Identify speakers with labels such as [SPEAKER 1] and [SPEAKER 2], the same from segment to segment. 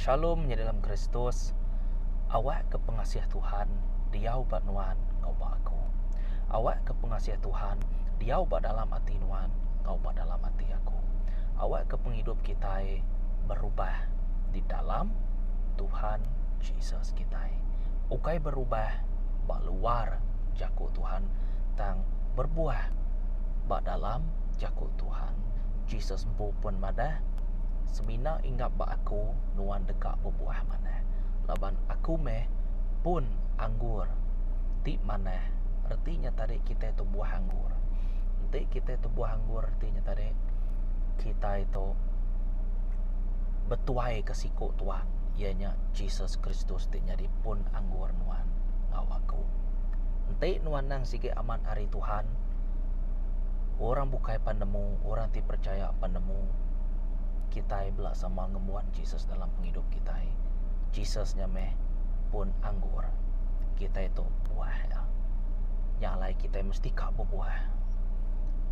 [SPEAKER 1] Shalom nya dalam Kristus. Awak ke pengasih Tuhan, diau bat nuan ngau ba aku. Awak ke pengasih Tuhan, diau bat dalam hati nuan ngau ba dalam hati aku. Awak ke penghidup kita berubah di dalam Tuhan Yesus kita. Ukai berubah ba luar jaku Tuhan tang berbuah ba dalam jaku Tuhan. Yesus mpu pun madah semina ingat ba aku nuan dekat berbuah mana. Laban aku meh pun anggur ti mana. Artinya tadi kita itu buah anggur. Nanti kita itu buah anggur artinya tadi kita itu betuai ke siku Tuhan. Ianya Yesus Kristus ti jadi pun anggur nuan ngawaku. Nanti nuan nang sige aman hari Tuhan. Orang bukai pandemu, orang ti percaya pandemu. Kita belak sama ngemuat Yesus dalam penghidup kita. Yesusnya meh pun anggur. Kita itu buah ya. Yang lain kita mesti kak berbuah.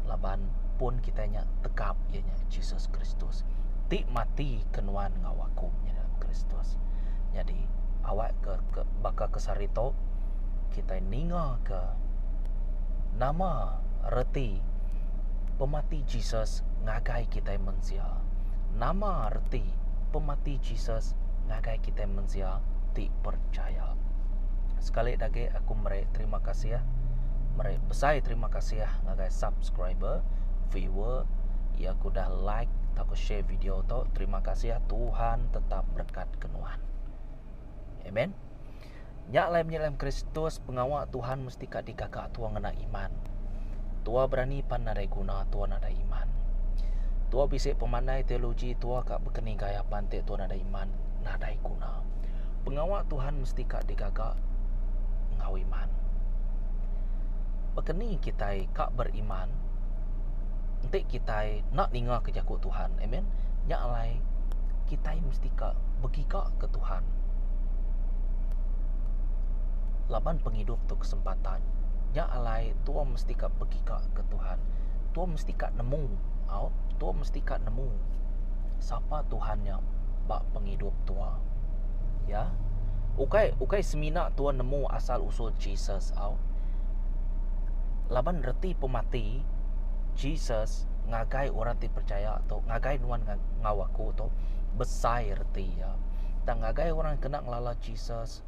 [SPEAKER 1] Laban pun kitanya tekap ianya Yesus Kristus. Ti mati kenuan ngawaku dalam Kristus. Jadi awak ke baka kesarito kita ninga ke nama reti pemati Yesus ngagai kita mensia. Nama arti pemati Yesus ngagai kita mensia ti percaya. Sekali lagi aku terima kasih ya. Besar terima kasih ya ngagai subscriber, viewer, ya aku dah like, aku share video tu. Terima kasih ya, Tuhan tetap berkat kenuan. Amen. Nyak lain Kristus pengawal Tuhan mesti kat dikakak tua ngena iman. Tua berani pan nadai guna tua nadai iman. Tua bisik pemandai teologi tua kak berkening gaya pantai tua nadai iman nadai guna. Pengawal Tuhan mesti kak dikakak ngau iman. Berkening kita kak beriman. Nanti kita nak dengar ke jakut Tuhan. Amen. Nyak alai kita mesti kak bagi kak ke Tuhan. Laban penghidup tu kesempatan. Nyak alai tua mesti kak bagi kak ke Tuhan. Tua mesti kak nemu. Tua mesti kak nemu siapa Tuhannya bak penghidup tua. Ya. Ukai semina tua nemu asal usul Jesus. Laban reti pemati Jesus ngagai orang ti percaya atau ngagai nuan ngawaku atau besar reti ya. Dan ngagai orang kena ngelala Jesus.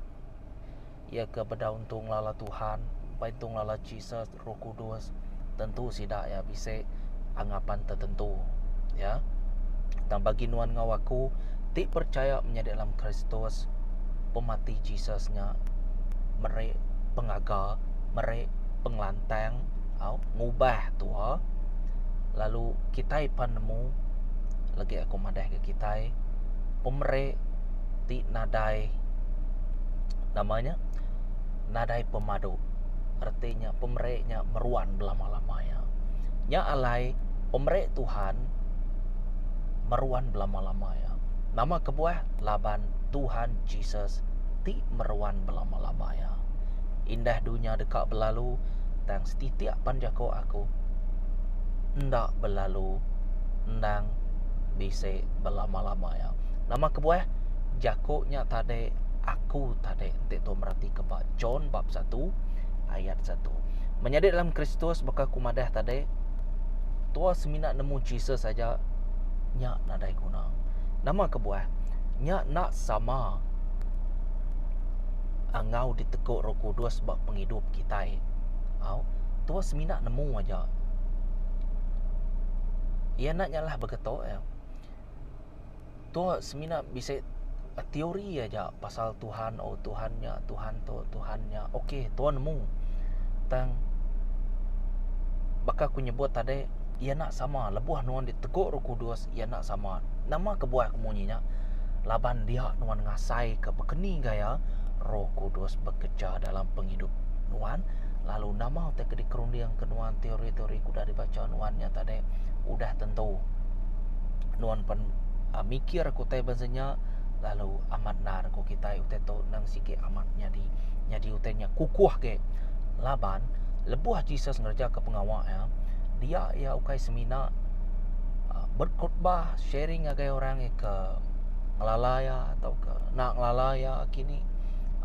[SPEAKER 1] Ya ke bedauntung lala Tuhan, baitung lala Jesus, Roh Kudus. Tentu tidak ya bisa anggapan tertentu ya. Dan bagi nuan ngawaku ti percaya menjadi dalam Kristus pemati Yesusnya merek pengaga, merek penglantang ngubah tua. Lalu kita panemu lagi aku madah ke kita pemerek ti nadai namanya nadai pemadu. Artinya pemereknya meruan belama-lamanya. Nya alai pemerek Tuhan meruan belama-lamanya. Nama kebuah laban Tuhan Jesus ti meruan belama-lamanya. Indah dunia dekat berlalu dan setiap panjako aku ndak berlalu ndang bisa belama-lamanya. Nama kebuah jakoknya tadi aku tadi itu merati kebak John bab 1 ayat 1. Menjadi dalam Kristus bakal kumadah tadi tua semina nemu Jesus saja nyak nadai guna. Nama kebuah nyak nak sama angau ditekuk Roh Kudus bak penghidup kita. Tua semina nemu aja. Ia nak nyalah berketok ya. Tua semina bisa teori aja pasal Tuhan, Tuhannya, Tuhannya. Okey, Tuhan nemu. Tang bakal aku nyebut tadi ia nak sama lebuh nuan diteguk Roh Kudus ia nak sama. Nama kebuah kemunyinya laban dia nuan ngasai ke bekeni gaya Roh Kudus bekerja dalam penghidup nuan. Lalu nama te ke dikerundi yang kenuan teori-teori kuda dibaca nuannya tadi udah tentu nuan pen mikir aku teh bahasanya. Lalu amat nar ko kita utai to nang sikit amat nyadi utainya kukuh ke laban lebuh Jesus ngerja ke pengawal ya. Dia ya ukai semina berkhotbah sharing agai orang ke ngelalaya atau ke nak ngelalaya kini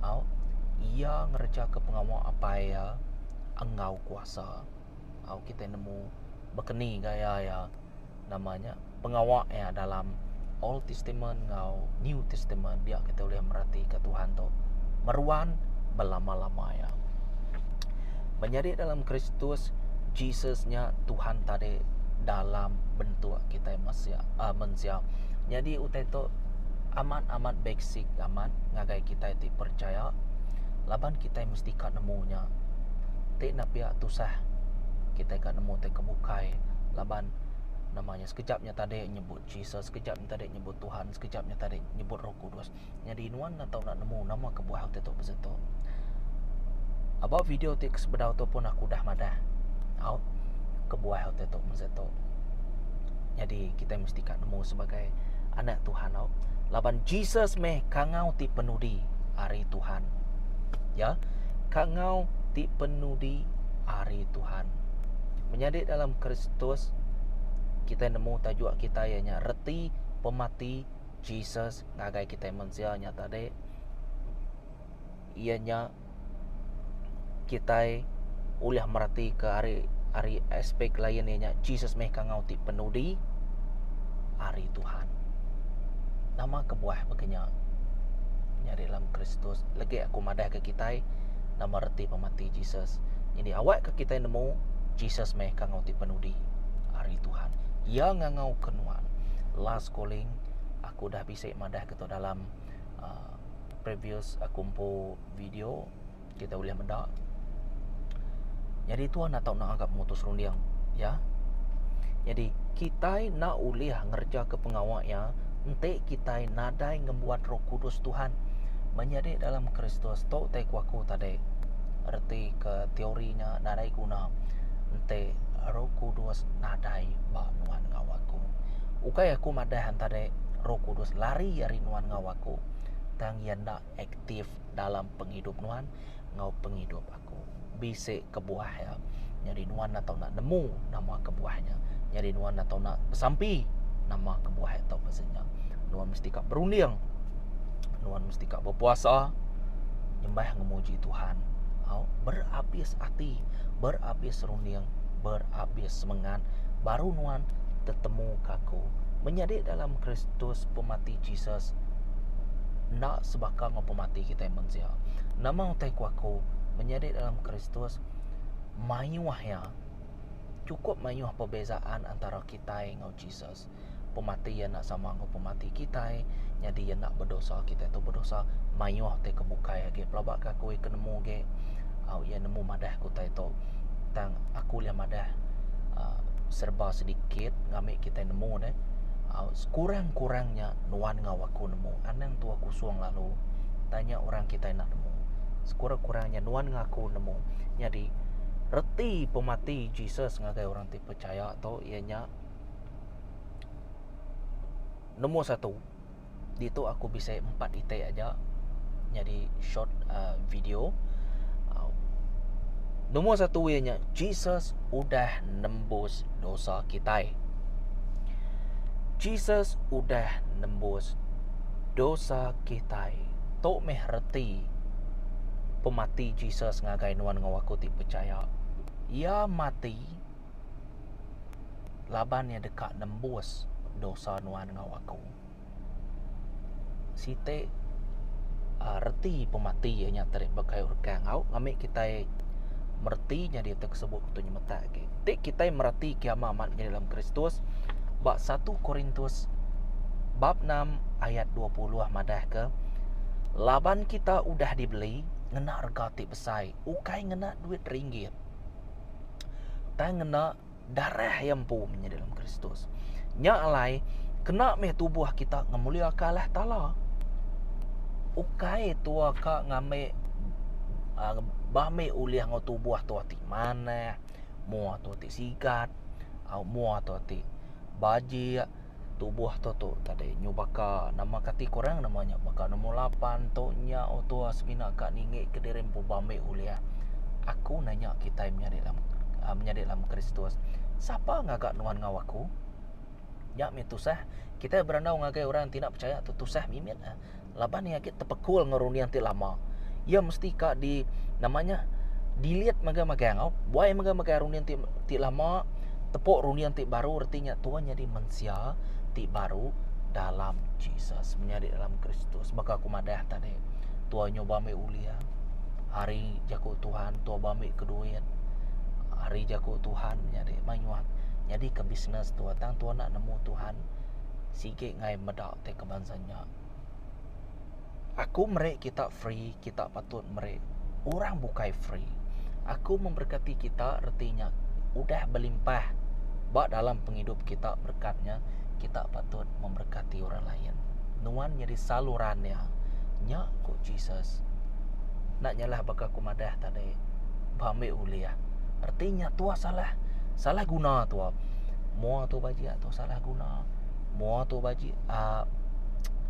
[SPEAKER 1] au ia ngerja ke pengawal apa ya engau kuasa au kita nemu bekeni gaya ya namanya pengawal ya dalam Old Testament ngau New Testament dia kita boleh merhati ke Tuhan tu meruan berlama-lama ya menjadi dalam Kristus Jesusnya Tuhan tadi dalam bentuk kita manusia jadi utai tu amat basic amat ngagai kita itu percaya laban kita mesti kat nemunya tak nak pihak tusah kita kat nemu tak kebukai laban namanya sekejapnya tadi nyebut Jesus, sekejapnya tadi nyebut Tuhan, sekejapnya tadi nyebut Roh Kudus. Jadi nuan atau nak nemu nama kebuah hal tu begitu. About video tik sebedau tu pun aku dah madah. Au kebuah hal tu begitu. Jadi kita mesti kat nemu sebagai anak Tuhan au. Laban Jesus meh kangau ti penudi hari Tuhan. Ya. Kangau ti penudi hari Tuhan. Menjadi dalam Kristus kita nemu tajuk kita ianya reti pemati Jesus ngagai kita manusia nya tadi ianya kita ulah merhati ke hari aspek lain ianya Jesus meh kangau ti penudi hari Tuhan nama kebuah begenya nya dalam Kristus lagi aku madah ke kita nama reti pemati Jesus jadi awak ke kita nemu Jesus meh kangau ti penudi hari Tuhan yang ngangau kenuan last calling aku dah bisik madah kita dalam previous kumpu video kita boleh mendak jadi tuan nak tahu nak anggap mutus rundiang ya jadi kita nak uliah ngerja ke pengawaknya entek kita nadai ngembuat Roh Kudus Tuhan menjadi dalam Kristus tok tek waku tadi erti ke teorinya nadai guna entek Roh Kudus nadai ba nuan ngawaku. Ukai aku madah antara Roh Kudus lari dari nuan ngawaku. Tang yang nak aktif dalam penghidup nuan ngau penghidup aku. Bisik kebuah ya. Jadi nuan atau nak nemu nama kebuahnya. Jadi nuan atau nak bersampi nama kebuah atau pasanya. Nuan mesti kak berunding. Nuan mesti kak berpuasa. Nyembah memuji Tuhan. Berhabis hati, berhabis runding, berhabis semangat baru nuan tetemu kaku menjadi dalam Kristus pemati Jesus nak sebakang pemati kita manusia nama utai kuaku menjadi dalam Kristus mayuahnya cukup mayuah perbezaan antara kita dengan Jesus pemati yang nak sama dengan pemati kita jadi yang nak berdosa kita tu berdosa mayuah te kebukai lagi pelabak kaku kenemu ge au yang nemu madah ku tai tu tang aku lihat madah serba sedikit ngambil kita nemu deh kurang-kurangnya nuan ngawaku nemu anang tu aku suang lalu tanya orang kita nak nemu sekurang-kurangnya nuan ngaku nemu jadi reti pemati Jesus ngagai orang ti percaya atau ianya nombor satu di tu aku bisa 4 itai aja jadi short video. Nombor satu ianya Jesus udah nembus dosa kita. Jesus udah nembus dosa kita. Tok meh reti pemati Jesus ngagai nuan ngawaku ti percaya. Ia mati laban yang dekat nembus dosa nuan ngawaku. Site reti pemati ianya tarik bagai urkang au ngamik kita merti jadi tersebut tu nyemata ke. Tik kita merati kiamat di dalam Kristus. Bab 1 Korintus bab 6 ayat 20 madah ke. Laban kita udah dibeli ngena harga ti besai. Ukai ngena duit ringgit. Tak ngena darah yang punya dalam Kristus. Nya alai kena meh tubuh kita ngemulia ke Allah Taala. Ukai tua ka ngame bahme uliah ngau tubuh tu ati mana mua tu ati sigat au mua tu ati baji tubuh tu tadi nyubaka nama kati korang namanya maka nombor 8 tu nya o tua sebina ka ninge kederem pu bahme uliah aku nanya kita menjadi dalam Kristus siapa ngagak nuan ngawaku Ya mi tusah kita berandau ngagai orang tidak percaya tu tusah mimin laban ya kita tepekul ngerunian ti lama. Ya mesti kak di namanya dilihat maga-maga ngau buai maga-maga runian ti lama tepuk runian ti baru artinya tuan jadi manusia ti baru dalam Jesus, menjadi dalam Kristus. Maka aku madah tadi tuan nyoba me ulia hari jaku Tuhan tua bami keduin hari jaku Tuhan menjadi manyuat jadi ke bisnes tua tang tua nak nemu Tuhan sikit ngai medak te kebansanya. Aku merek kita free, kita patut merek orang bukai free. Aku memberkati kita artinya udah berlimpah bak dalam penghidup kita berkatnya, kita patut memberkati orang lain. Nuan jadi salurannya nya ku Jesus nak nyalah baka kumadah tadi bame uliah artinya tua salah guna tua mua tu baji atau salah guna mua tu baji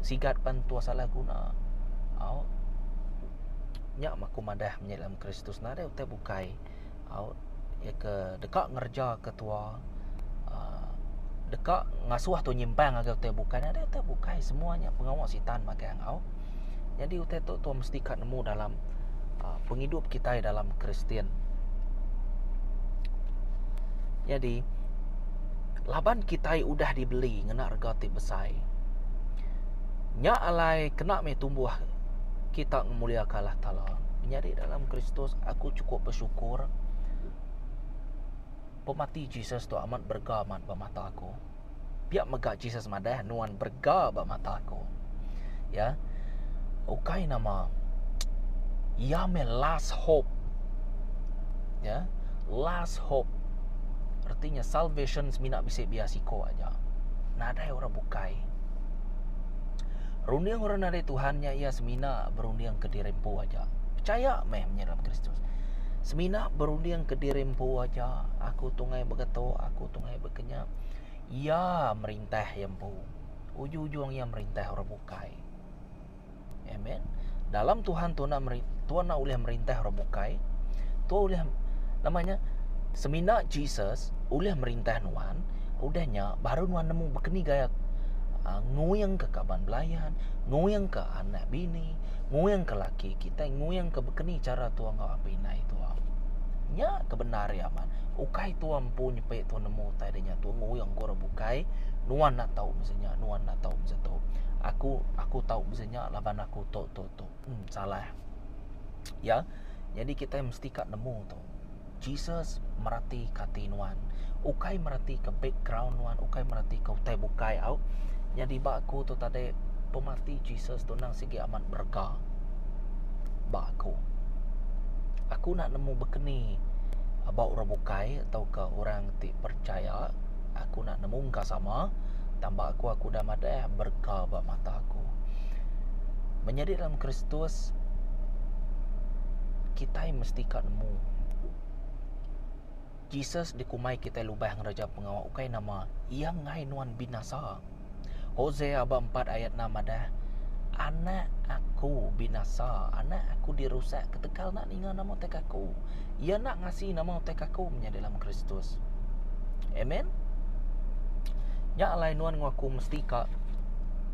[SPEAKER 1] sigat pan tua salah guna au nya makumadah menyelam Kristus nade utai bukai au ya ke dekat ngerja ketua dekat ngasuh tu nyimpang agak utai bukai nade utai bukai semuanya pengawal sitan magang au jadi utai tu mesti kat nemu dalam penghidup kita dalam Kristian. Jadi laban kita udah dibeli ngena harga ti besar. Nya alai kena me tumbuh kita memuliakan Allah Taala. Jadi dalam Kristus aku cukup bersyukur. Pemati Jesus tu amat berga amat mata aku. Biar mega Jesus madah nuan berga mata aku. Ya. Ukai nama ya me last hope. Ya. Last hope. Artinya salvation semina bisa biasiko aja. Nada orang bukai. Rundiang orang nada Tuhannya ia semina berundiang ke dirempu aja. Percaya meh menyelam Kristus. Semina berundiang ke dirempu aja. Aku tungai begato, aku tungai berkenyap. Ia merintah yang pu. Ujung-ujung ia merintah orang bukai. Amen. Dalam Tuhan tu nak boleh merintah orang bukai. Tu boleh namanya semina Jesus boleh merintah nuan. Udahnya baru nuan nemu berkeni gaya nguyang ke kaban belayan, nguyang ke anak bini, nguyang ke laki kita, nguyang ke berkeni cara tuang ngau apa inai tuang. Nya kebenar ya man. Ukai tuang pun nyepek tuan nemu tadinya tuang nguyang gora bukai. Nuan nak tahu misalnya, nuan nak tahu misalnya. Aku tahu misalnya laban aku to. Salah. Ya. Jadi kita mesti kat nemu tu. Jesus merati kati nuan. Ukai merati ke background nuan, ukai merati ke utai bukai au. Jadi bak aku tu tadi pemati Jesus tu nang segi amat berkah. Bak aku. Aku nak nemu berkeni bau orang bukai atau ke orang ti percaya. Aku nak nemu engkau sama. Tambah aku dah madah berkah bak mata aku. Menjadi dalam Kristus kita mesti kat nemu. Jesus dikumai kita lubah ngeraja pengawal ukai nama ia ngai nuan binasa. Hosea 4 ayat 6 ada anak aku binasa, anak aku dirusak ketekal nak ninga nama tek aku. Ia nak ngasih nama tek aku menjadi dalam Kristus. Amen. Nya alai nuan ngaku mesti ka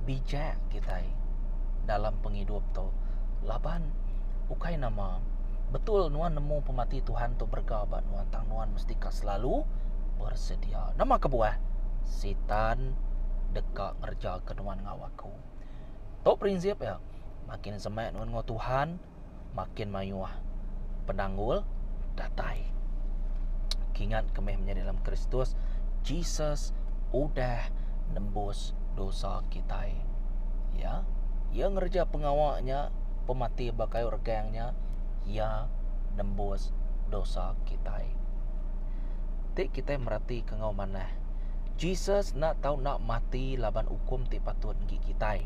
[SPEAKER 1] bijak kita dalam penghidup tu. Laban ukai nama betul nuan nemu pemati Tuhan tu bergabat nuan tang nuan mesti ka selalu bersedia. Nama kebuah setan dekat ngerja ke nuan ngawaku. Tu prinsip ya. Makin semak nuan ngau Tuhan, makin mayuah penanggul datai. Kingat kemeh menjadi dalam Kristus, Jesus udah nembus dosa kita. Ya. Ia ngerja pengawaknya, pemati bakai organgnya, ia nembus dosa kita. Tik kita merati ke ngau mana. Jesus nak tahu nak mati laban hukum ti patut ngi kita.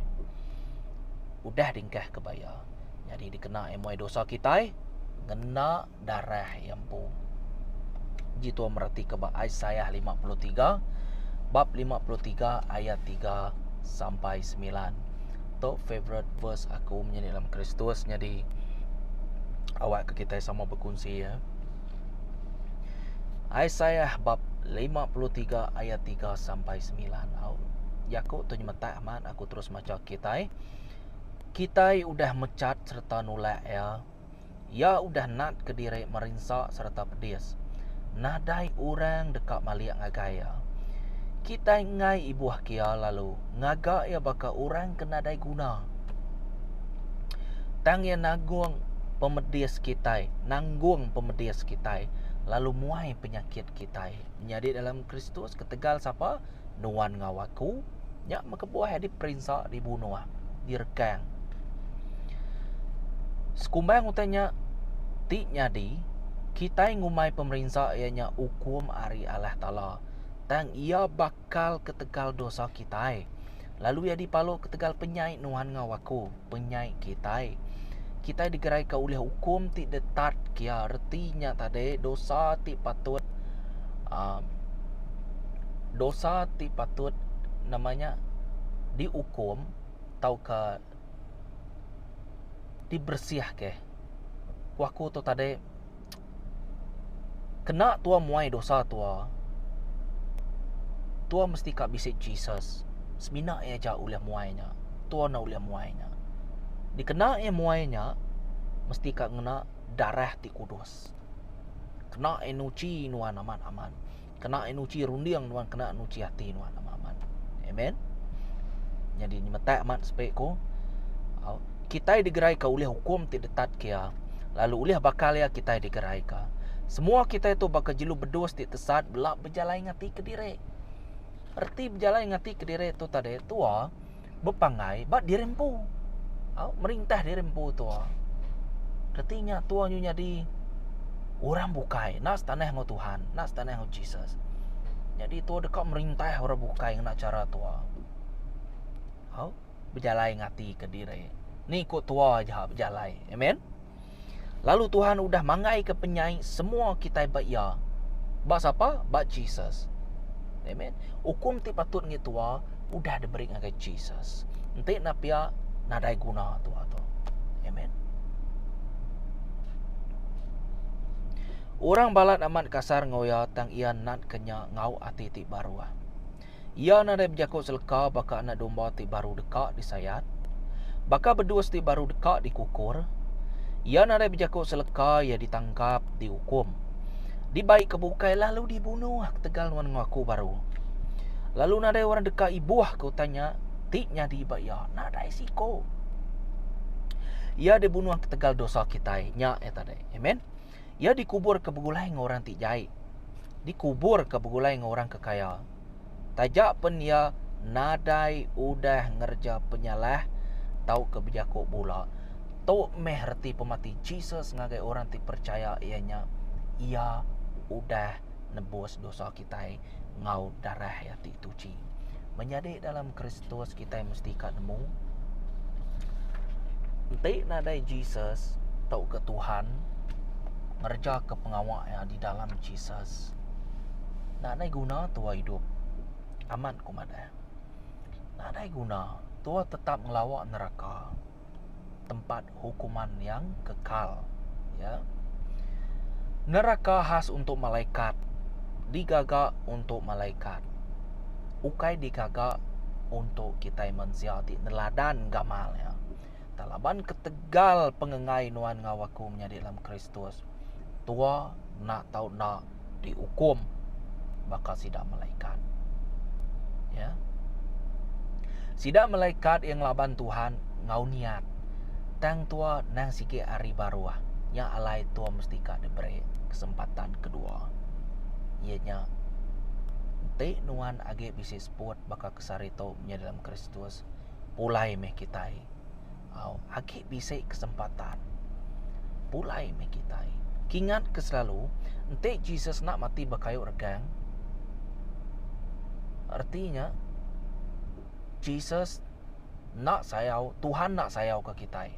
[SPEAKER 1] Udah dingkah kebaya. Jadi dikena emoi dosa kita, ngena darah yang pu. Jitu merati ke bab Isaiah 53, bab 53 ayat 3 sampai 9. Tu favorite verse aku menjadi dalam Kristus. Jadi awak ke kita sama berkongsi ya. Yesaya bab 53 ayat 3 sampai 9. Yakut tu nyemata aman aku terus macam Kitai udah mecat serta nolak ya. Ya udah nat kediri merinsak serta pedis. Nadai orang dekat maliak ngagaya. Kitai ngai ibuah kia lalu ngagak ya baka orang kena dai guna. Tang ya nanggung pemedis kitai, lalu muai penyakit kitai. Menjadi dalam Kristus ketegal siapa? Nuan ngawaku, nya makabuah diperinsak, dibunuh, direkang. Sekumbang utanya ti nyadi kitai ngumai pemerintah ianya hukum ari Allah Ta'ala. Tang ia bakal ketegal dosa kitai. Lalu ia dipalo ketegal penyai nuan ngawaku, penyai kitai. Kita digerai ke oleh hukum ti detat kia artinya tadi dosa ti patut namanya dihukum tau ke dibersih ke. Waku tu tadi kena tua muai dosa tua mesti kak bisik Jesus. Semina aja oleh muainya. Tua na oleh muainya. Dikena muainya mesti kak ngena darah ti kudus. Kena enuci nuan aman. Kena enuci rundiang nuan kena enuci hati nuan aman. Amen. Jadi ni mata aman spek ko. Kita digerai ka oleh hukum ti detat kia. Lalu oleh bakal ya kita digerai ka. Semua kita itu bakal jilu berdos ti tesat belak berjalan ngati kediri. Erti berjalan ngati kediri tu tadi tua bepangai bak dirempu. Merintah dirempu tua. Artinya tua nyu jadi orang bukai nas tanah ngo Tuhan, nas tanah ngo Jesus. Jadi tua dekat merintah orang bukai nak cara tua. Berjalan ngati kediri. Ni kok tua aja berjalan. Amen. Lalu Tuhan udah mangai ke penyai semua kita ya. Bak siapa? Bak Jesus. Amen. Hukum ti patut ngi tua udah diberi ngagai Jesus. Nanti napia nadai guna tua tu. Amen. Orang balat amat kasar ngoya tang ia nat kenya ngau ati ti baru. Ia nadai berjakut selka baka anak domba ti baru dekat disayat. Baka berdua ti baru dekat dikukur. Ia nadai berjakut selka ia ditangkap dihukum. Dibaik kebukai lalu dibunuh tegal nuan ngaku baru. Lalu nadai orang dekat ibuah kau tanya tiknya dibaya nadai siko. Ia dibunuh ketegal dosa kita nya tadi. Amen. Ia dikubur ke begulai orang ti jai. Dikubur ke begulai orang kekaya. Tajak pun ia nadai udah ngerja penyalah tau kebijakuk pula. Tau meherti pemati Jesus ngagai orang ti percaya ianya ia udah nebus dosa kita ngau darah ya ti tuci. Menjadi dalam Kristus kita mesti kat nemu. Entik nadai Jesus tau ke Tuhan ngerja ke pengawak yang di dalam Jesus. Nadai guna tua hidup aman kumada. Nadai guna tua tetap ngelawak neraka, tempat hukuman yang kekal, ya. Neraka khas untuk malaikat, digagak untuk malaikat. Ukai digagak untuk kita manusia di neladan gamal ya. Talaban ketegal pengengai nuan ngawaku menjadi dalam Kristus. Tua nak tahu nak dihukum bakal sidak malaikat. Ya. Sidak malaikat yang laban Tuhan ngau niat. Tang tua nang sikit hari baru yang alai tua mesti kak diberi kesempatan kedua. Ianya te nuan age bisa sport bakal kesarito menjadi dalam Kristus. Pulai meh kita. Age bisa kesempatan. Pulai meh kita. Kingat ke selalu ente Jesus nak mati bakayu regang. Artinya Jesus nak sayau, Tuhan nak sayau ke kita.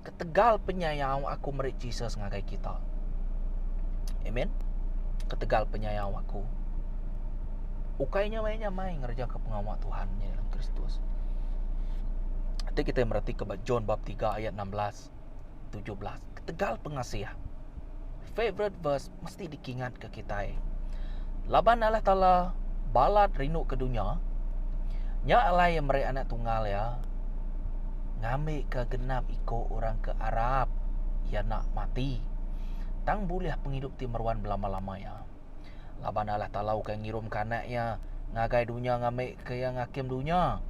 [SPEAKER 1] Ketegal penyayang aku merik Jesus ngagai kita. Amen. Ketegal penyayang aku. Ukainya mainnya main ngerja ke pengawal Tuhan dalam Kristus. Nanti kita merhati ke John bab 3 ayat 16 17. Ketegal pengasih. favorite verse mesti dikingat ke kita. Laban Allah Ta'ala balat rindu ke dunia, nya Allah yang meri anak tunggal ya, ngambil ke genap iko orang ke Arab, ya nak mati. Tang boleh penghidup ti meruan belama-lama ya. Laban Allah Ta'ala kan ngirum kanaknya, ngagai dunia ngambil ke yang hakim dunia.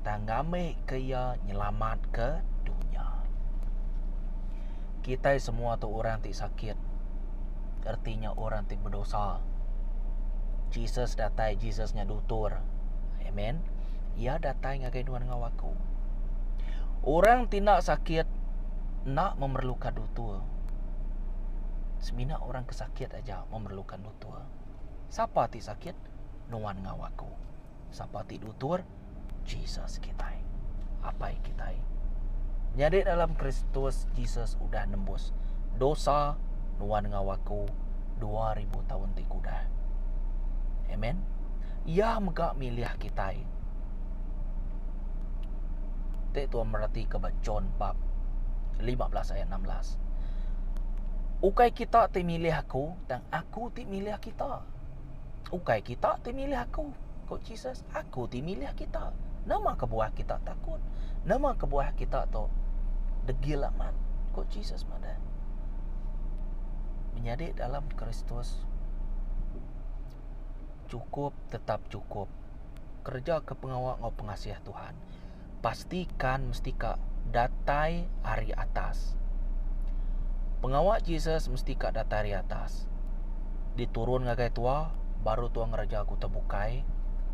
[SPEAKER 1] Tang ngambil ke ya nyelamat ke dunia. Kita semua tu orang ti sakit, artinya orang ti berdosa. Jesus datai, Jesusnya dutur. Amen. Ia datai ngagai duan ngawaku. Orang tidak sakit nak memerlukan dutur. Semina orang kesakit aja memerlukan dutur. Siapa ti sakit? Nuan ngawaku. Siapa ti dutur? Jesus kita. Apa kita? Jadi dalam Kristus Jesus udah nembus dosa nuan ngawaku 2000 tahun ti kuda. Amen. Ia megak milih kita. Tek tuan merhati ke John bab 15 ayat 16. Ukai kita ti milih aku dan aku ti milih kita. Ukai kita ti milih aku. Kok Jesus, aku ti milih kita. Nama kebuah kita takut. Nama kebuah kita tu degil amat. Kok Jesus mana? Menjadi dalam Kristus cukup, tetap cukup. Kerja ke pengawal ngau pengasih Tuhan. Pastikan mesti kak datai hari atas. Pengawal Jesus mesti kak datai hari atas. Diturun ngagai tua, baru tua ngeraja aku terbukai.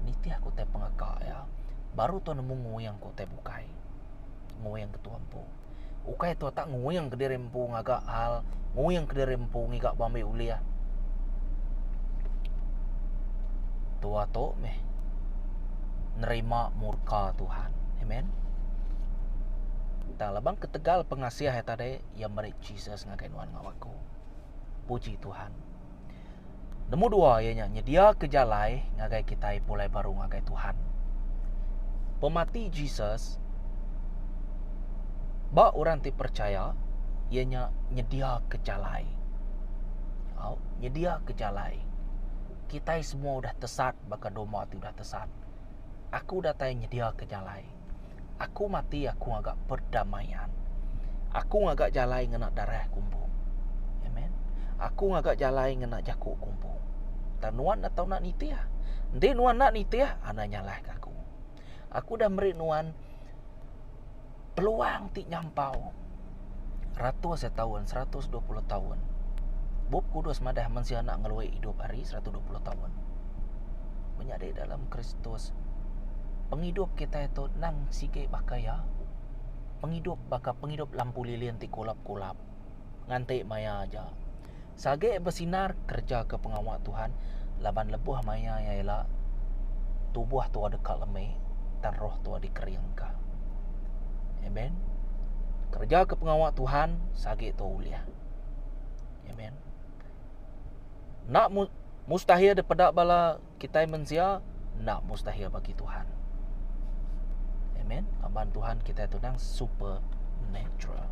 [SPEAKER 1] Niti aku te pengakak ya. Baru tua nemu nguyang aku te bukai. Nguyang ketuampu. Ukai tua tak nguyang ke dirempu ngagak hal. Nguyang ke dirempu ngigak bambi uliah. Tua tu meh nerima murka Tuhan. Amen. Tak labang ketegal pengasih tadi yang merik Jesus ngagai nuan ngawaku. Puji Tuhan. Nombor dua ianya nyedia kejalai ngagai kita pulai baru ngagai Tuhan. Pemati Jesus ba orang ti percaya ianya nyedia kejalai. Nyedia kejalai. Kita semua udah tesat baka doma ti udah tesat. Aku datai nyedia kejalai. Aku mati aku agak perdamaian. Aku agak jalai ngena darah kumpul. Amen. Aku agak jalai ngena jakuk kumpul. Dan nuan atau nak nitiah. Nanti nuan nak nitiah, ana nyalah aku. Aku dah beri nuan peluang ti nyampau. Ratus setahun, 120 tahun. Bob kudus madah mensia nak ngeluai hidup hari 120 tahun. Menyadari dalam Kristus. Penghidup kita itu nang sige bakaya. Penghidup lampu lilin ti kulap-kulap. Ngantik maya aja. Sage bersinar kerja ke pengawal Tuhan. Laban lebuh maya ialah tubuh tua dekat lemai dan roh tua dikeringka. Amen. Kerja ke pengawal Tuhan sage tu uliah. Amen. Nak mustahil daripada bala kita manusia, nak mustahil bagi Tuhan. Amen. Aman Tuhan kita itu nang supernatural.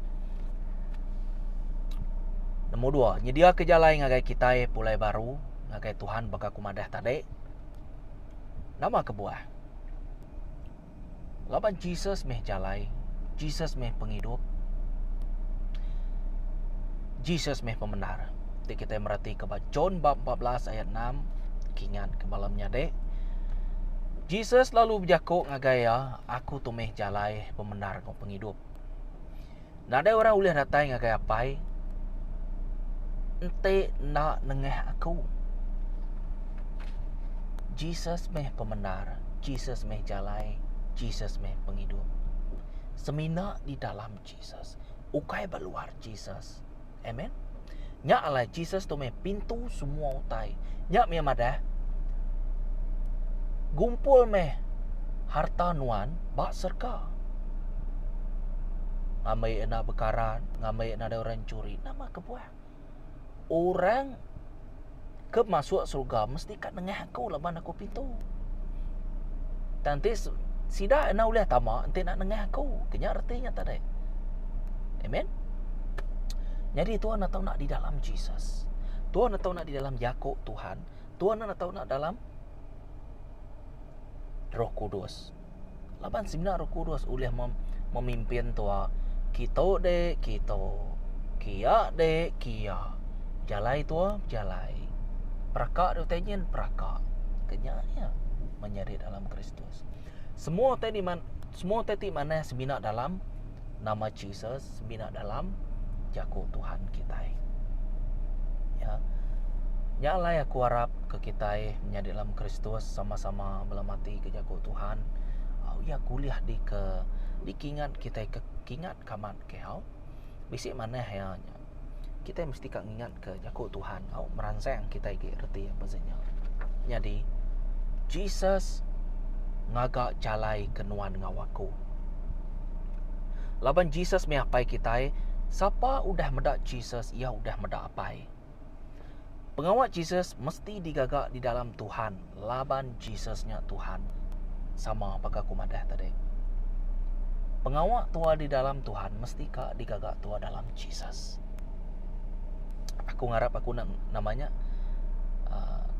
[SPEAKER 1] Nombor dua, nyedia kejalai ngagai kita pulai baru ngagai Tuhan baka kumadah tadi. Nama kebuah. Laban Jesus meh jalai, Jesus meh penghidup, Jesus meh pembenar. Jadi kita merhati ke John bab 14 ayat 6, kingan ke malamnya dek. Jesus lalu berjakuk ngagaya, aku tu meh jalai pembenar kau penghidup. Nada orang boleh datang ngagaya apai, ente nak nengah aku. Jesus meh pembenar, Jesus meh jalai, Jesus meh penghidup. Semina di dalam Jesus, ukai beluar Jesus. Amen. Nya alai Jesus tu meh pintu semua utai. Nya meh madah gumpul meh harta nuan bak serka. Ngamai ena bekaran, ngamai ena ada orang curi, nama kebuah. Orang ke masuk surga mesti kat nengah aku laban aku pintu. Nanti sida ena boleh tamak nanti nak nengah aku. Kenya artinya tadi. Amen. Jadi Tuhan nak tahu nak di dalam Jesus. Tuhan nak tahu nak di dalam Yakub Tuhan. Tuhan nak tahu nak dalam Roh Kudus. Laban sebenar Roh Kudus boleh memimpin tua. Kita dek kita. Kia dek kia. Jalai tua jalai. Perakak tu tenyen perakak. Kenyanya menjadi dalam Kristus. Semua tadi mana sebinak dalam nama Jesus, sebinak dalam Yakub Tuhan kita. Ya. Nyalai aku harap ke kita menjadi dalam Kristus sama-sama melemati ke Yakub Tuhan. Ya kuliah di kingat kita ke kingat kamat ke hau. Bisik mana ya. Kita mesti kak ingat ke Yakub Tuhan. Merangsang kita ke reti apa saja. Jadi Jesus ngagak jalai kenuan ngawaku. Laban Jesus meapai kita, siapa udah medak Jesus, ia udah medak apai. Pengawat Jesus mesti digagak di dalam Tuhan. Laban Jesusnya Tuhan. Sama apakah aku madah tadi. Pengawat tua di dalam Tuhan mesti kak digagak tua dalam Jesus. Aku ngarap aku namanya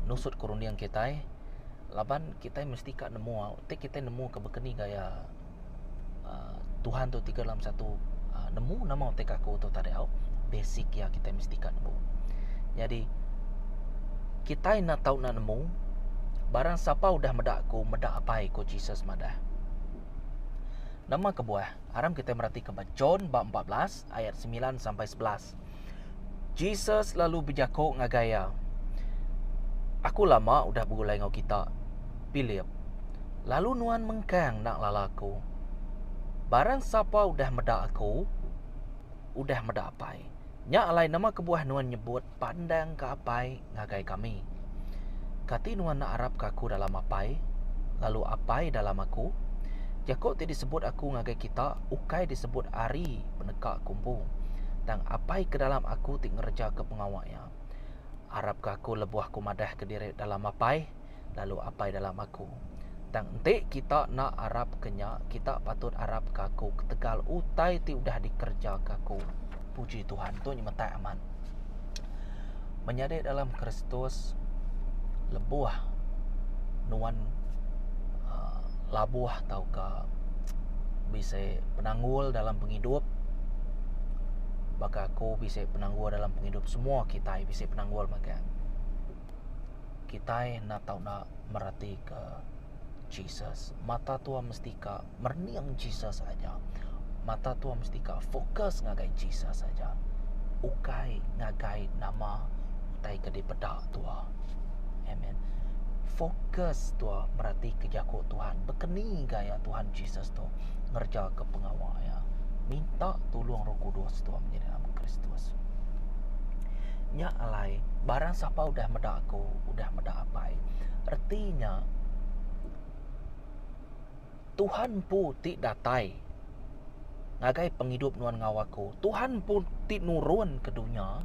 [SPEAKER 1] nusut kurunian kita. Laban kita mesti kak nemu. Kita nemu kebekeni gaya Tuhan tu tiga dalam satu. Nemu nama otek aku tu tadi. Basic ya kita mesti kak nemu. Jadi kita nak tahu nak nemu. Barang siapa udah medak apa ko Jesus madah. Nama kebuah. Haram kita merhati ke John bab 14 ayat 9 sampai 11. Jesus lalu berjakok ngagaya. Aku lama udah bergulai ngau kita. Pilih. Lalu nuan mengkang nak lalaku. Barang siapa udah medak aku, udah medak apai. Nya alai nama kebuah nuan nyebut pandang ke apai ngagai kami. Kati nuan nak arab kaku dalam apai, lalu apai dalam aku. Jakok ti disebut aku ngagai kita, ukai disebut ari penekak kumpu. Dan apai ke dalam aku ti ngerja ke pengawaknya. Arab kaku lebuah ku madah ke diri dalam apai, lalu apai dalam aku. Dan entik kita nak arab kenya, kita patut arab kaku ketegal utai ti udah dikerja kaku. Puji Tuhan tu nyementai aman. Menjadi dalam Kristus lebuah nuan labuah tau ka bisa penanggul dalam penghidup. Baka aku bisa penanggul dalam penghidup semua kita bisa penanggul maka kita nak tahu nak merhati ke Jesus. Mata tua mesti ka merniang Jesus saja. Mata tua mesti ka fokus ngagai Jesus saja. Ukai ngagai nama utai ke di pedak tua. Amen. Fokus tua merhati ke Yakub Tuhan. Bekeni gaya Tuhan Jesus tu ngerja ke pengawal ya. Minta tolong Roh Kudus tua menjadi dalam Kristus. Nya alai barang siapa udah medak aku, udah medak apai. Artinya Tuhan pun ti datai ngagai penghidup nuan ngawaku. Tuhan pun ti nurun ke dunia.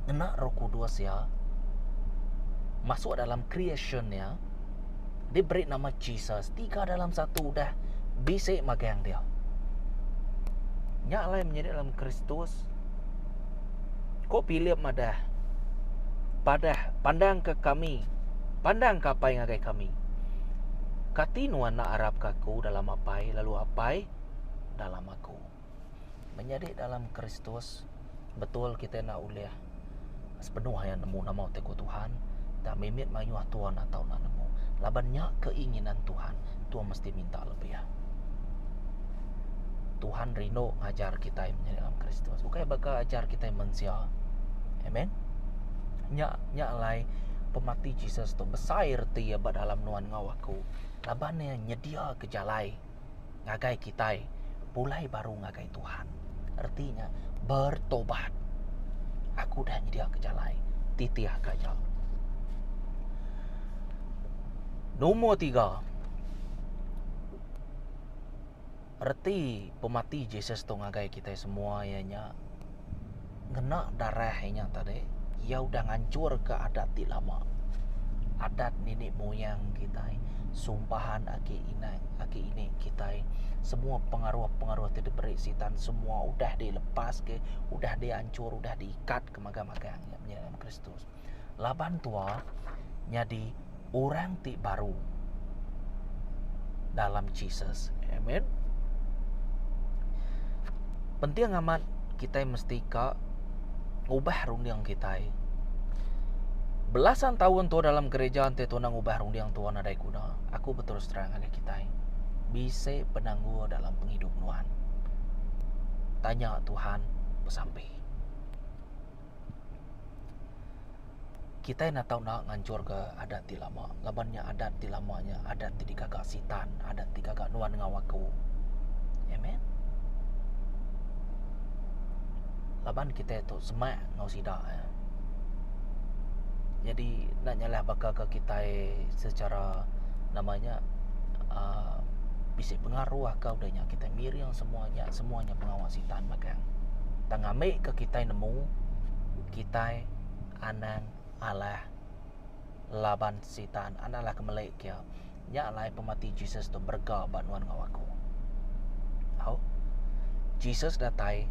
[SPEAKER 1] Nak Roh Kudus ya masuk dalam creation ya. Diberi nama Jesus. 3 dalam 1 udah bisik magang dia. Nyak lain menjadi dalam Kristus. Kau pilih madah. Pandang ke kami. Pandang ke apa yang agai kami. Kati nuan nak arab kaku dalam apai, lalu apai dalam aku. Menjadi dalam Kristus, betul kita nak uliah sepenuh yang nemu nama teku Tuhan. Dan mimit mayuah Tuhan atau nak nemu. Labannya keinginan Tuhan. Tuhan mesti minta lebih ya. Tuhan rindu ngajar kita menjadi dalam Kristus. Bukan bakal ajar kita mensia. Amen. Nya lai pemati Jesus tu besar ti ba dalam nuan ngawaku. Labannya nyedia ke jalai ngagai kita. Pulai baru ngagai Tuhan. Artinya bertobat. Aku dah nyedia ke jalai. Titiah kajal. Nombor 3. Erti pemati Jesus tu ngagai kita semua ianya ngena darahnya tadi. Ia udah ngancur ke adat lama. adat nenek moyang kita, sumpahan aki ini kita, semua pengaruh tidak beri sitan semua udah dilepas ke, udah dihancur, udah diikat ke magang-magang dalam Kristus. Laban tua jadi orang ti baru dalam Jesus. Amen. Penting amat kita mesti ubah rundiang kita. Belasan tahun tu dalam gereja ante tu nang ubah rundiang tu nadai kuna. Aku betul terang agak kita bisa penangguh dalam penghidup nuan. Tanya Tuhan pesampai. Kita nak tahu nak ngancur ke adat di lama. Labannya adat di lamanya, adat di gagak sitan, adat di gagak nuan ngawaku. Amen. Laban kita tu semak ngau sidak. Jadi nak nyalah bakal ke kita secara namanya bisa pengaruh kau udahnya kita miri yang semuanya pengawasitan magang. Tangamik ke kita nemu kita anang Allah laban sitan analah kemelek ya. Nya alai pemati Jesus tu berga banuan ngawaku. Tahu? Jesus datai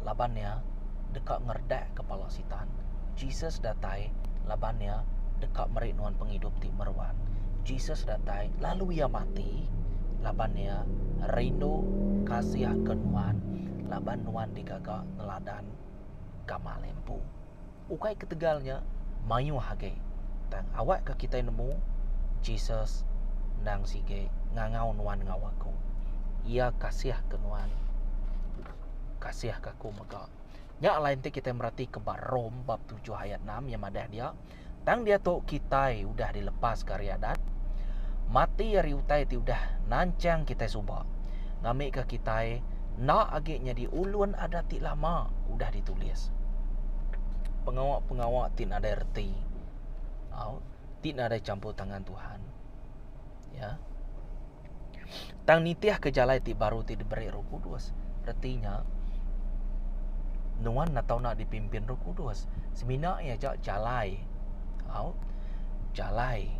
[SPEAKER 1] labannya dekat ngerdak kepala sitan. Jesus datai labannya dekat merik nuan penghidup ti merwan. Jesus datai lalu ia mati labannya rindu kasih ke nuan laban nuan digagak neladan kamal lempu. Ukai ketegalnya mayu hage. Tang awak ke kita nemu Jesus nang sige ngangau nuan ngawaku. Ia kasih ke nuan. Kasih kaku maka. Nya lain te kita merhati ke Rom bab 7 ayat 6 yang madah dia. Tang dia tu kita udah dilepas karya adat. Mati hari utai ti udah nancang kita subak. Ngamik ke kita nak agaknya di ulun adat ti lama udah ditulis. Pengawak tin ada erti. Tin ada campur tangan Tuhan. Ya. Tang nitiah ke jalai ti baru ti diberi Roh Kudus. Artinya nuan nak tahu nak dipimpin Roh Kudus. Semina ya jalai. Jalai.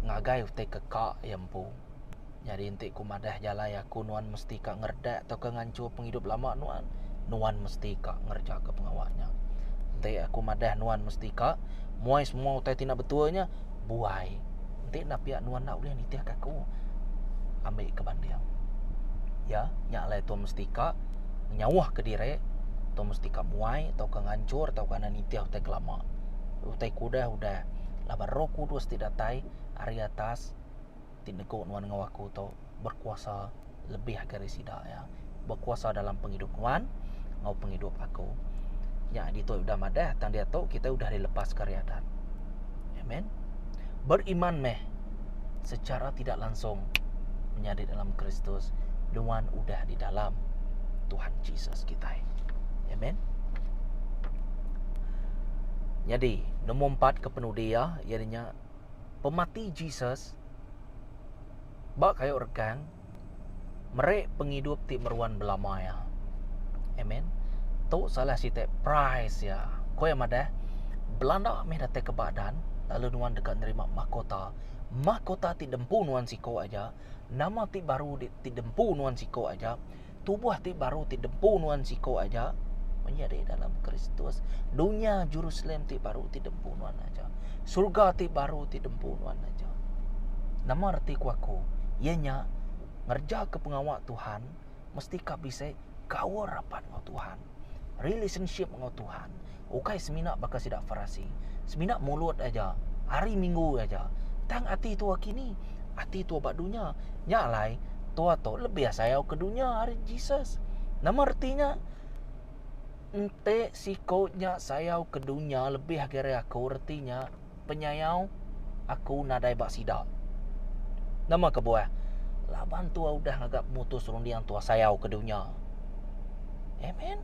[SPEAKER 1] Ngagai utai kekak yang pu. Jadi intik ku madah jalai aku nuan mesti kak ngerdak atau ke ngancur penghidup lama nuan. Nuan mesti kak ngerja ke pengawaknya. Intik aku madah nuan mesti kak muai semua utai tina betulnya buai. Intik nak pihak nuan nak boleh nitiah kaku. Ambil ke bandiang. Ya, nyak lai tu mesti kak nyawah ke diri tu mesti kak muai atau ke ngancur atau kana nitiah utai kelama. Utai kuda udah laban Roh Kudus tidak datai hari atas tinegok nuan ngawaku tu berkuasa lebih dari sida ya. Berkuasa dalam penghidup nuan ngau penghidup aku. Ya di tu udah madah tang dia tu kita udah dilepas karya adat. Amen. Beriman meh secara tidak langsung menjadi dalam Kristus nuan udah di dalam Tuhan Jesus kita. Amen. Jadi nombor 4 kepenuh dia ianya pemati Jesus bak kayak rekan merek penghidup ti meruan belama ya. Amen. Tu salah site prize ya. Kau yang ada Belanda meh datang ke badan lalu nuan dekat nerima mahkota. Mahkota ti dempu nuan siko aja. Nama ti baru ti dempu nuan siko aja. Tubuh ti baru ti dempu nuan siko aja. Menjadi dalam Kristus. Dunia Jerusalem ti baru ti dempu nuan aja. Surga ti baru ti dempu nuan aja. Nama arti kuaku. Ianya ngerja ke pengawak Tuhan mesti kau bisa kau rapat dengan Tuhan. Relationship dengan Tuhan. Ukai seminak bakal sidak farasi. Seminak mulut aja. Hari Minggu aja. Tang hati tua kini. Hati tua bak dunia. Nyalai tua tu lebih sayau ke dunia hari Jesus. Nama artinya ente sikotnya sayau ke dunia lebih akhirnya aku artinya penyayau aku nadai bak sidak. Nama kebuah. Laban tua udah agak mutus rundiang tua sayau ke dunia. Amen.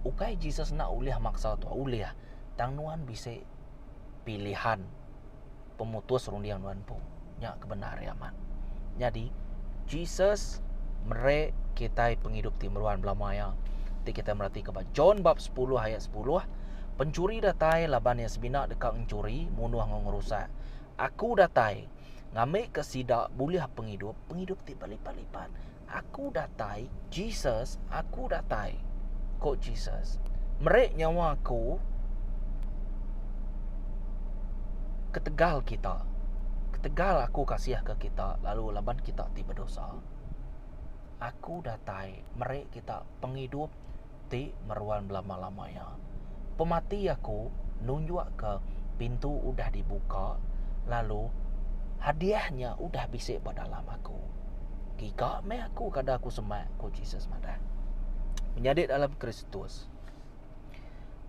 [SPEAKER 1] Ukai Jesus nak uliah maksa tua uliah. Tang nuan bisa pilihan pemutus rundiang nuan pun. Nya kebenar aman. Jadi Jesus merek kita penghidup timuruan belamaya. Nanti kita merhati ke John bab 10 ayat 10. Pencuri datai laban yang sebina dekat mencuri, munuh ngerusak. Aku datai ngambil ke sidak boleh penghidup ti berlipat-lipat. Aku datai Jesus, aku datai kok Jesus. Merek nyawa aku ketegal kita. Ketegal aku kasih ke kita, lalu laban kita ti berdosa. Aku datai merek kita penghidup ti meruan belama-lamanya. Pemati aku nunjuk ke pintu udah dibuka, lalu hadiahnya udah bisik pada dalam aku. Kika me aku kada aku semak ku Jesus madah. Menjadi dalam Kristus.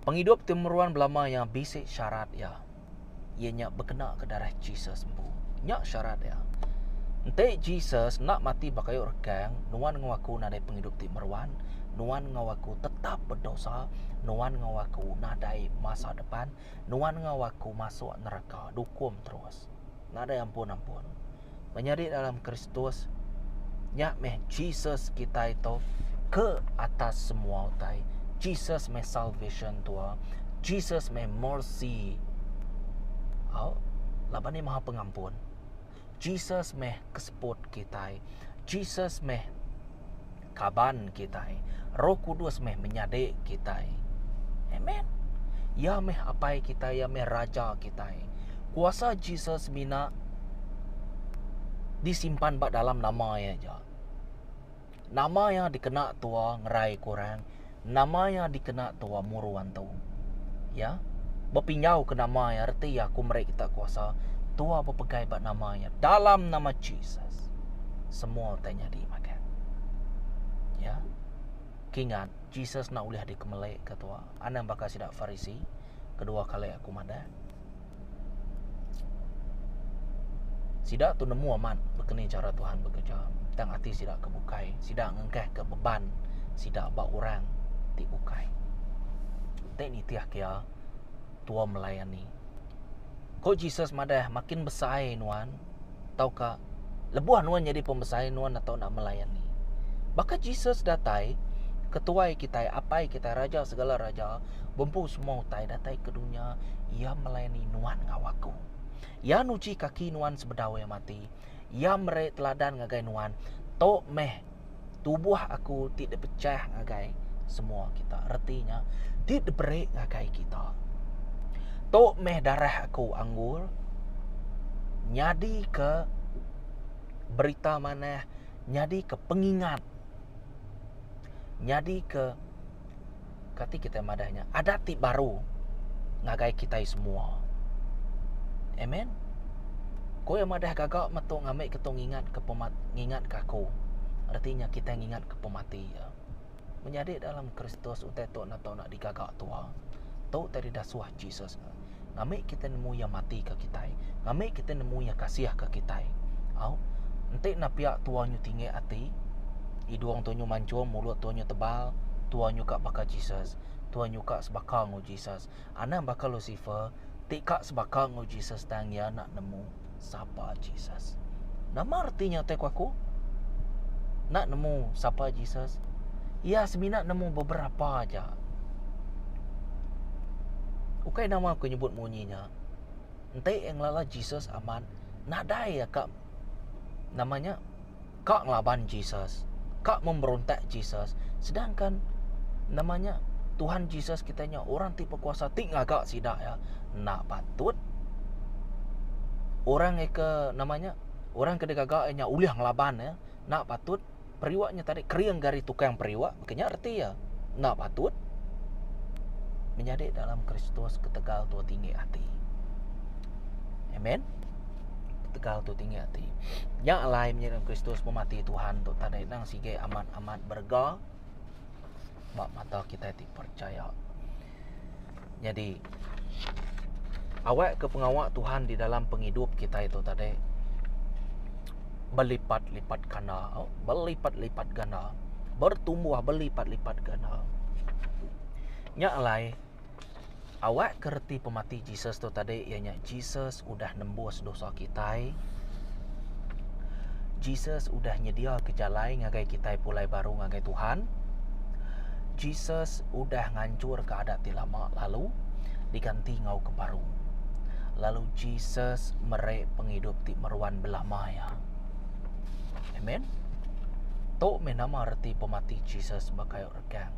[SPEAKER 1] Penghidup timuruan belama yang bisik syarat ya. Ianya berkena ke darah Jesus sembuh. Nyak syarat ya. Ente Jesus nak mati bakai rekang, nuan ngawaku nadai penghidup timuruan, nuan ngawaku tetap berdosa, nuan ngawaku nadai masa depan, nuan ngawaku masuk neraka, dukum terus. Nada ampun-ampun. Menjadi dalam Kristus, nyak meh Jesus kita itu ke atas semua utai. Jesus meh salvation tua. Jesus meh mercy. Laban ni maha pengampun. Jesus meh keseput kita. Jesus meh kaban kita. Roh Kudus meh menyadik kita. Amen. Ya meh apai kita, ya meh raja kita. Kuasa Jesus mina disimpan bak dalam nama aja. Nama yang dikena tua ngerai kurang, nama yang dikena tua muruan tu. Ya, berpinjau ke nama yang arti aku mereka kita kuasa tua berpegai bak namanya dalam nama Jesus. Semua tanya di makan. Ya. Kingat Jesus nak uliah di kemelek ketua. Anak bakal sidak Farisi. Kedua kali aku mada. Sidak tu nemu aman berkeni cara Tuhan bekerja. Tang hati sidak kebukai, sidak ngengkeh ke beban, sidak bak orang ti bukai. Tek ni tiah kia tua melayani. Kok Jesus madah makin besar nuan, taukah lebuh nuan jadi pembesar nuan atau nak melayani. Baka Jesus datai ketua kita, apai kita, raja segala raja, bempu semua utai datai ke dunia, ia melayani nuan ngawaku. Ya nuci kaki nuan sebedawa yang mati. Ya merek teladan ngagai nuan. Tok meh tubuh aku tidak pecah ngagai semua kita. Artinya tidak berek ngagai kita. Tok meh darah aku anggur. Nyadi ke berita mana? Nyadi ke pengingat. Nyadi ke kati kita madahnya. Ada tip baru ngagai kita semua. Amen. Kau yang madah gagak matuk ngambil ketong ingat ke ngingat kaku. Artinya kita ngingat ke pemati ya. Menjadi dalam Kristus utai tok nak digagak tua. Tok tadi dah suah Jesus. Ngambil kita nemu yang mati ke kita. Ngambil kita nemu yang kasih ke kita. Entik nak piak tuanyu tinggi hati. Hidung tuanyu mancung, mulut tuanyu tebal, tuanyu kak bakal Jesus. Tuanyu kak sebakar ngu Jesus. Anak bakal Lucifer, tik kak sebakar ngu Jesus tang ya nak nemu siapa Jesus. Nama artinya tek aku nak nemu siapa Jesus. Ya seminat nemu beberapa aja. Ukai nama aku nyebut munyinya. Entai yang lala Jesus aman. Nak daya kak namanya kak ngelaban Jesus. Kak memberontak Jesus. Sedangkan namanya Tuhan Jesus kitanya orang tipe kuasa tik ngagak sidak ya. Nak patut orang ke namanya orang ke gagaknya uliah ngelaban ya. Nak patut periwaknya tadi keriang gari tukang periwak. Makanya arti ya nak patut menjadi dalam Kristus ketegal tua tinggi hati. Amen. Ketegal tua tinggi hati. Yang lain menjadi dalam Kristus memati Tuhan untuk tanda nang sige amat-amat berga. Mak mata kita percaya. Jadi awak ke pengawak Tuhan di dalam penghidup kita itu tadi berlipat-lipat ganda, berlipat-lipat ganda, bertumbuh berlipat-lipat ganda. Nyak lai awak kerti pemati Jesus tu tadi ianya Jesus udah nembus dosa kita. Jesus udah nyedia kejalai ngagai kita pulai baru ngagai Tuhan. Jesus udah ngancur ke adat lama lalu. diganti ngau ke baru. Lalu Jesus merek penghidup ti meruan belah maya. Amen. To menama arti pemati Jesus bakai regang.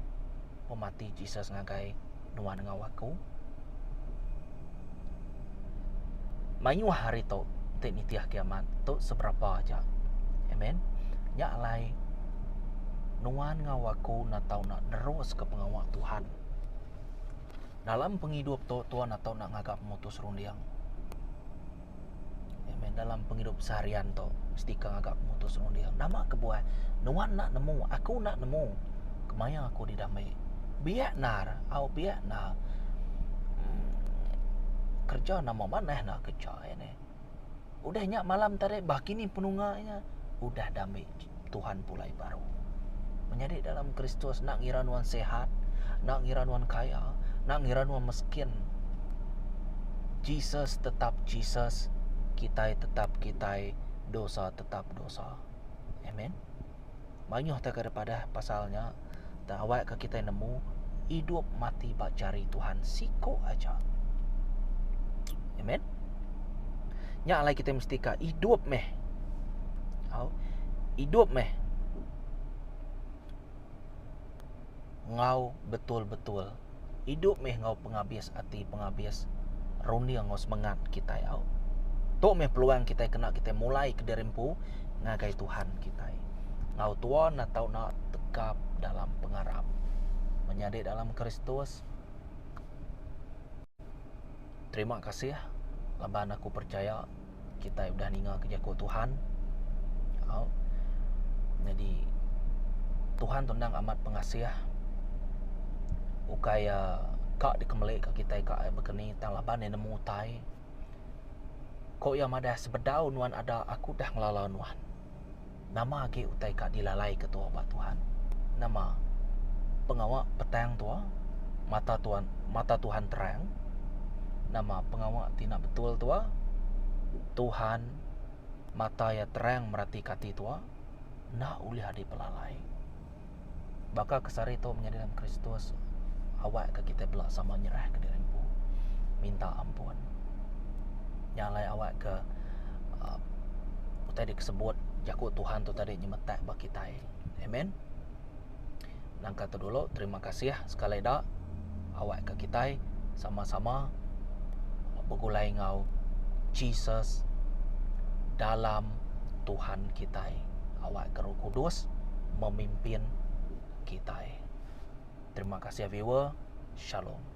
[SPEAKER 1] Pemati Jesus ngagai nuan ngawaku. Mayu hari to te nitiah kiamat to seberapa aja. Amen. Nya alai nuan ngawaku na tau nak nerus ke pengawak Tuhan. Dalam penghidup to Tuhan atau nak ngagap mutus rundiang. Amen. Dalam penghidup seharian to mesti ka ngagap mutus rundiang. Nama kebuah nuan nak nemu, aku nak nemu. Kemaya aku didamai. Biak nar, au biak na kerja nama mana nak kerja ini. Udah nyak malam tadi bakini penunganya udah damai Tuhan pulai baru. Menjadi dalam Kristus nak ngira nuan sehat, nak ngira nuan kaya, nak ngira nuan miskin. Jesus tetap Jesus, kita tetap kita, dosa tetap dosa. Amen. Banyak tak daripada pasalnya, tak awak ke kita nemu hidup mati bak cari Tuhan siko aja. Amen. Nya alai kita mesti ka hidup meh. Hidup meh. Ngau betul-betul. Hidup meh ngau penghabis hati, penghabis roni ngau semangat kita au. Tok meh peluang kita kena kita mulai ke derempu ngagai Tuhan kita. Ngau tuan atau nak tegap dalam pengarap. Menjadi dalam Kristus. Terima kasih ya. Laban aku percaya kita udah ninga kerja ku Tuhan. Jadi Tuhan tundang amat pengasih. Ukaya kak dikembali ke kita kak begini tang laban yang nemu tai. Kok yang ada sebedau nuan ada aku dah ngelala nuan. Nama agi utai kak dilalai ketua obat Tuhan. Nama pengawak petang tua mata Tuhan terang. Nama pengawak tina betul tua Tuhan mata ya terang merati kati tua nak uli hadi pelalai. Bakal kesari itu menjadi dalam Kristus awak ke kita belak sama nyerah ke dirimu minta ampun. Nyalai awak ke tadi disebut jakut Tuhan tu tadi nyemetak bak kita. Amen. Nangka tu dulu, terima kasih ya sekali dah awak ke kita sama-sama begulai ngau Jesus dalam Tuhan kita. Awak ke Roh Kudus memimpin kita. Terima kasih viewer. Shalom.